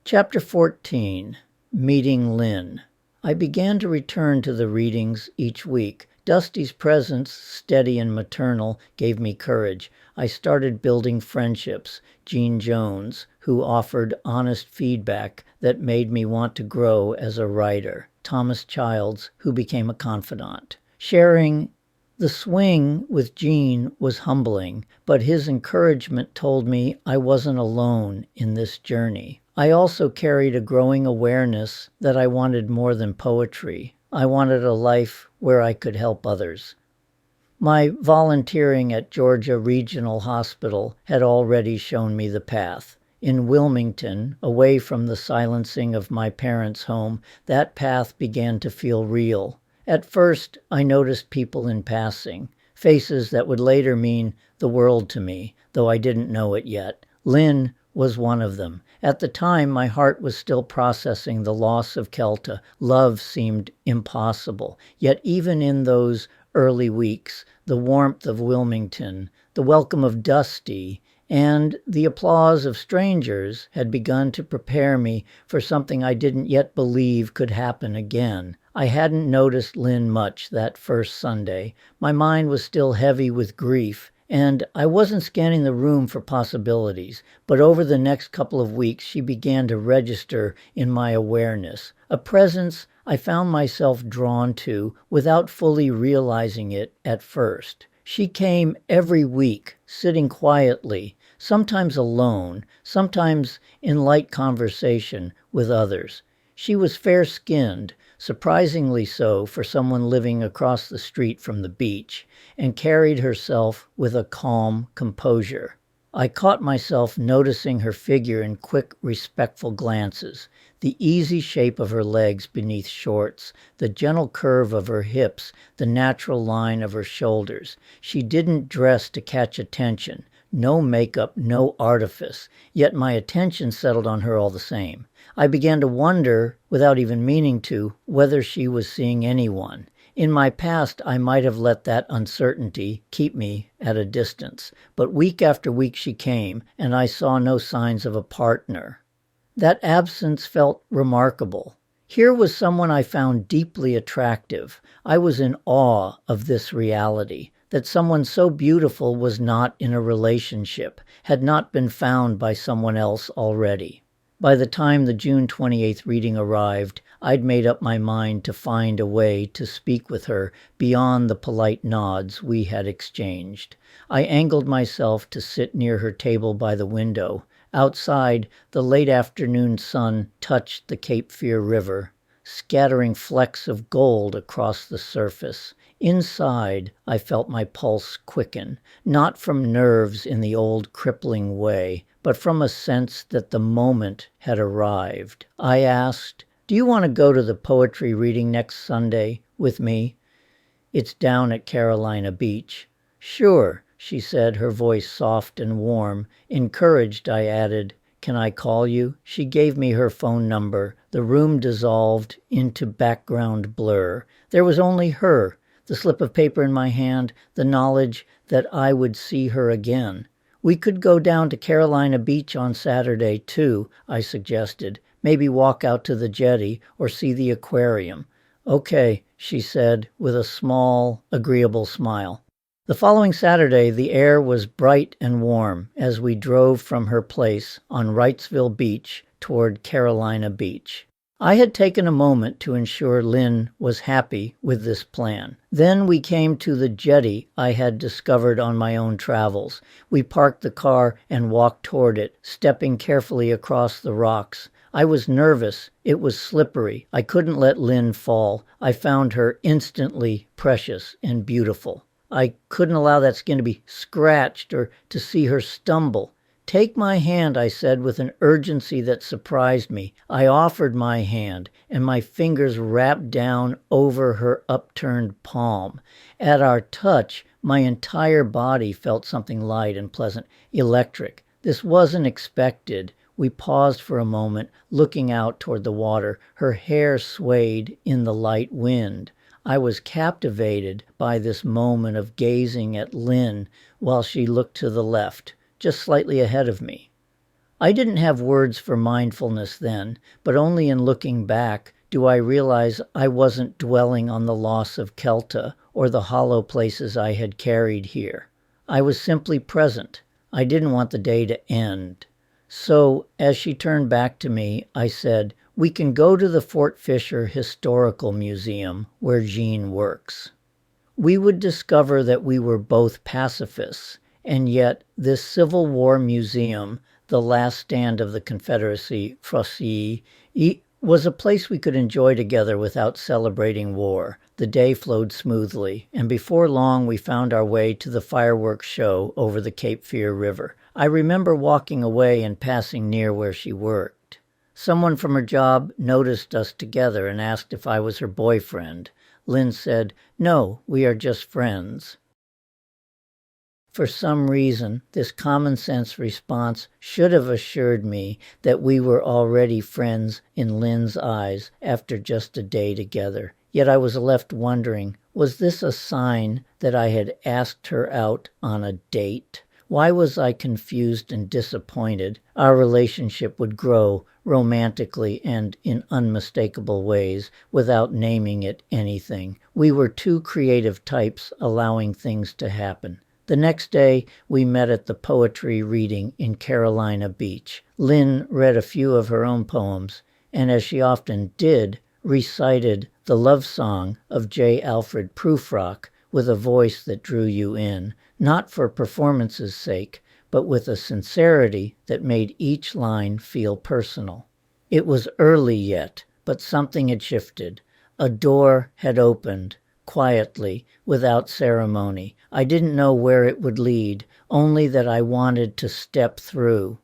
Chapter 14. Meeting Lynn. I began to return to the readings each week. Dusty's presence, steady and maternal, gave me courage. I started building friendships. Jean Jones, who offered honest feedback that made me want to grow as a writer. Thomas Childs, who became a confidant. Sharing the swing with Jean was humbling, but his encouragement told me I wasn't alone in this journey. I also carried a growing awareness that I wanted more than poetry. I wanted a life where I could help others. My volunteering at Georgia Regional Hospital had already shown me the path. In Wilmington, away from the silencing of my parents' home, that path began to feel real. At first, I noticed people in passing, faces that would later mean the world to me, though I didn't know it yet. Lynn was one of them. At the time, my heart was still processing the loss of Kelta. Love seemed impossible. Yet even in those early weeks, the warmth of Wilmington, the welcome of Dusty, and the applause of strangers had begun to prepare me for something I didn't yet believe could happen again. I hadn't noticed Lynn much that first Sunday. My mind was still heavy with grief, and I wasn't scanning the room for possibilities. But over the next couple of weeks, she began to register in my awareness, a presence I found myself drawn to without fully realizing it at first. She came every week, sitting quietly, sometimes alone, sometimes in light conversation with others. She was fair-skinned, surprisingly so for someone living across the street from the beach, and carried herself with a calm composure. I caught myself noticing her figure in quick, respectful glances, the easy shape of her legs beneath shorts, the gentle curve of her hips, the natural line of her shoulders. She didn't dress to catch attention. No makeup, no artifice, yet my attention settled on her all the same. I began to wonder, without even meaning to, whether she was seeing anyone. In my past, I might have let that uncertainty keep me at a distance, but week after week she came, and I saw no signs of a partner. That absence felt remarkable. Here was someone I found deeply attractive. I was in awe of this reality, that someone so beautiful was not in a relationship, had not been found by someone else already. By the time the June 28th reading arrived, I'd made up my mind to find a way to speak with her beyond the polite nods we had exchanged. I angled myself to sit near her table by the window. Outside, the late afternoon sun touched the Cape Fear River, scattering flecks of gold across the surface. Inside, I felt my pulse quicken, not from nerves in the old crippling way, but from a sense that the moment had arrived. I asked, "Do you want to go to the poetry reading next Sunday with me? It's down at Carolina Beach." "Sure," she said, her voice soft and warm. Encouraged, I added, "Can I call you?" She gave me her phone number. The room dissolved into background blur. There was only her, the slip of paper in my hand, the knowledge that I would see her again. "We could go down to Carolina Beach on Saturday, too," I suggested. "Maybe walk out to the jetty or see the aquarium." "Okay," she said with a small, agreeable smile. The following Saturday, the air was bright and warm as we drove from her place on Wrightsville Beach toward Carolina Beach. I had taken a moment to ensure Lynn was happy with this plan. Then we came to the jetty I had discovered on my own travels. We parked the car and walked toward it, stepping carefully across the rocks. I was nervous. It was slippery. I couldn't let Lynn fall. I found her instantly precious and beautiful. I couldn't allow that skin to be scratched or to see her stumble. "Take my hand," I said with an urgency that surprised me. I offered my hand, and my fingers wrapped down over her upturned palm. At our touch, my entire body felt something light and pleasant, electric. This wasn't expected. We paused for a moment, looking out toward the water. Her hair swayed in the light wind. I was captivated by this moment of gazing at Lynn while she looked to the left, just slightly ahead of me. I didn't have words for mindfulness then, but only in looking back do I realize I wasn't dwelling on the loss of Kelta or the hollow places I had carried here. I was simply present. I didn't want the day to end. So, as she turned back to me, I said, "We can go to the Fort Fisher Historical Museum, where Jean works." We would discover that we were both pacifists, and yet this Civil War museum, the last stand of the Confederacy, Froissy, was a place we could enjoy together without celebrating war. The day flowed smoothly, and before long we found our way to the fireworks show over the Cape Fear River. I remember walking away and passing near where she worked. Someone from her job noticed us together and asked if I was her boyfriend. Lynn said, "No, we are just friends." For some reason, this common sense response should have assured me that we were already friends in Lynn's eyes after just a day together. Yet I was left wondering, was this a sign that I had asked her out on a date? Why was I confused and disappointed? Our relationship would grow romantically and in unmistakable ways without naming it anything. We were two creative types allowing things to happen. The next day, we met at the poetry reading in Carolina Beach. Lynn read a few of her own poems, and as she often did, recited the love song of J. Alfred Prufrock with a voice that drew you in, not for performance's sake, but with a sincerity that made each line feel personal. It was early yet, but something had shifted. A door had opened, quietly, without ceremony. I didn't know where it would lead, only that I wanted to step through.